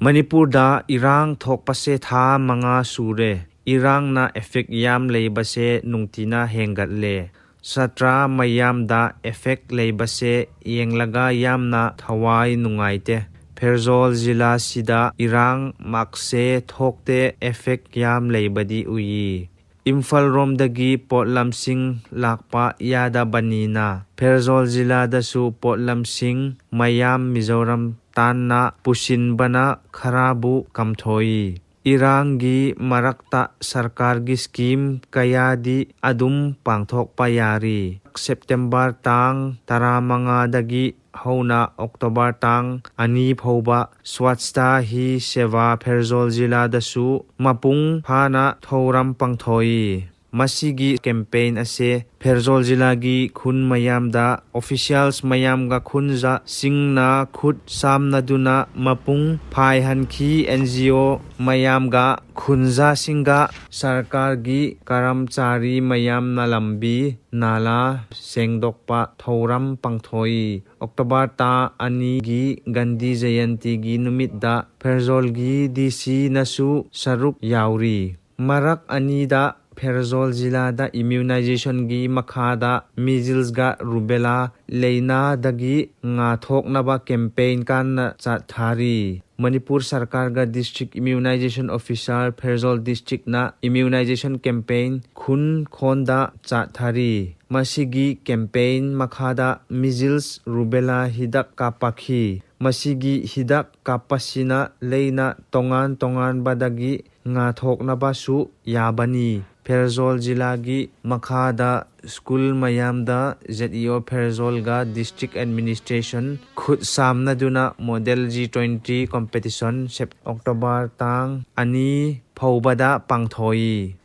Manipurda irang thokpase tha manga sure. Irang na effect yam leibase nungtina hengatle. Satra mayamda effect leibase yenglaga yamna thawai nungaite. Pherzawl zila sida irang makse thokte effect yam leibadi uyi. Imphal romdagi potlamsing lakpa yada banina. Pherzawl zila dasu potlamsing mayam Mizoram tanna pusinbana kharabu kamthoi. Irangi marakta sarkargi scheme kayadi adum pangthokpa yari. September tang taramanga dagi hauna October tang ani phauba swachta hi seva Pherzawl zila dasu mapung phana thoram pangthoi. Masigi campaign ase Pherzawl zilagi khun mayamda officials mayamga khunja singna khut samnaduna mapung phai hanki NGO mayamga khunja singa sarkargi karamchari mayamna lambi nala sengdokpa thoram pangthoi. October ta ani gi Gandhi Jayanti gi numitda Pherzawl gi DC nasu saruk yauri. Marak anida Pherzawl zilada immunization gi makhada measles ga rubella leina dagi nga thoknaba campaign kanna chathari. Manipur Sarkar ga District Immunization Officer Pherzawl District na immunization campaign khun khonda chathari. Masigi campaign makhada measles rubella hidak kapakhi. Masigi hidak kapasina leina tongan badagi nga thoknaba su yabani. Pherzawl zilagi makhada school mayamda ZEO Pherzawl ga district administration khut samnaduna model G20 competition October tang ani phaubada pangthoi.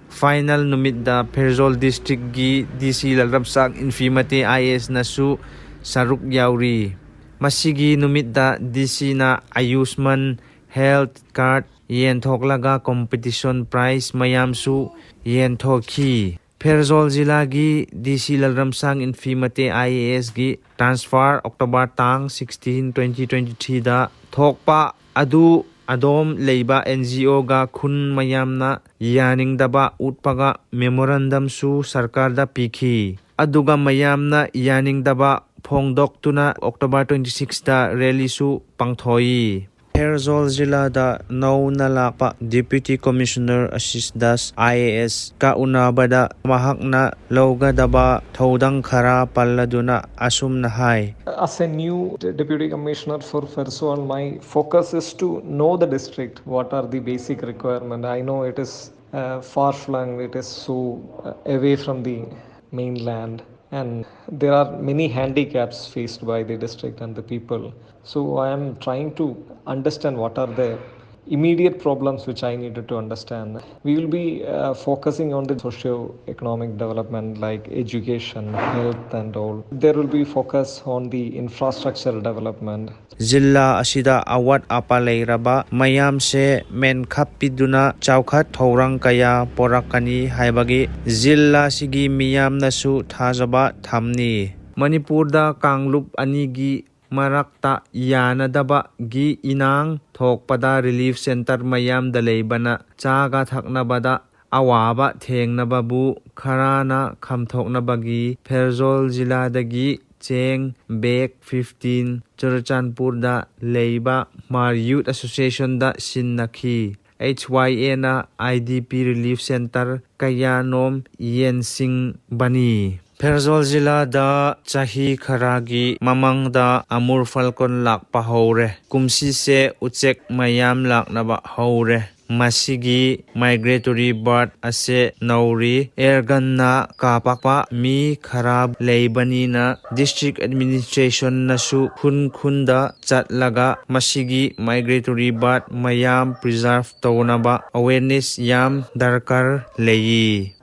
Final numidda Pherzawl district gi DC lalrapsak infimate IS nasu saruk yauri. Masigi numidda DC na Ayushman health card yenthok competition prize mayamsu yenthokhi. Pherzawl zilagi DC lalramsang infimate IAS gi transfer October tang 16 2023 da thokpa adu adom leiba NGO ga khun mayamna yaningdaba utpaga memorandum su sarkar da pikhi. Aduga mayamna yaningdaba phongdoktuna October 26 da rally su pangthoi. Pherzawl zilada nauna lakpa Deputy Commissioner Ashish Das IAS ka unabada mahakna logadaba thodang khara palladuna asumna hai. As a new Deputy Commissioner for Pherzawl, my focus is to know the district, what are the basic requirements. I know it is far-flung, it is so away from the mainland, and there are many handicaps faced by the district and the people. So I am trying to understand what are the immediate problems which I needed to understand. We will be focusing on the socio-economic development like education, health and all. There will be focus on the infrastructure development. Zilla asida awat apaleiraba mayam se men khapiduna chawkhat thorang kaya porakani haibagi zilla sigi miyam nasu thajaba thamni. Manipur da Kanglup anigi marakta yanadaba gi inang thokpada relief center mayam daleibana chaga thaknabada awaba thengnababu kharana khamthoknabagi Pherzawl ziladagi cheng bag 15 Churachandpur da leiba Mar Youth Association da sinnakhi. HYA na IDP relief center kayanom yensing bani. Pherzawl zila da chahi kharagi mamangda amur falcon lakpa haure. Kumsi se uchek mayam laknaba haure. Masigi migratory bird ase nauri airgun na kapakpa mi kharab leibani na district administration nasu khunda chatlaga masigi migratory bird mayam preserve tawnaba awareness yam darkar leyi.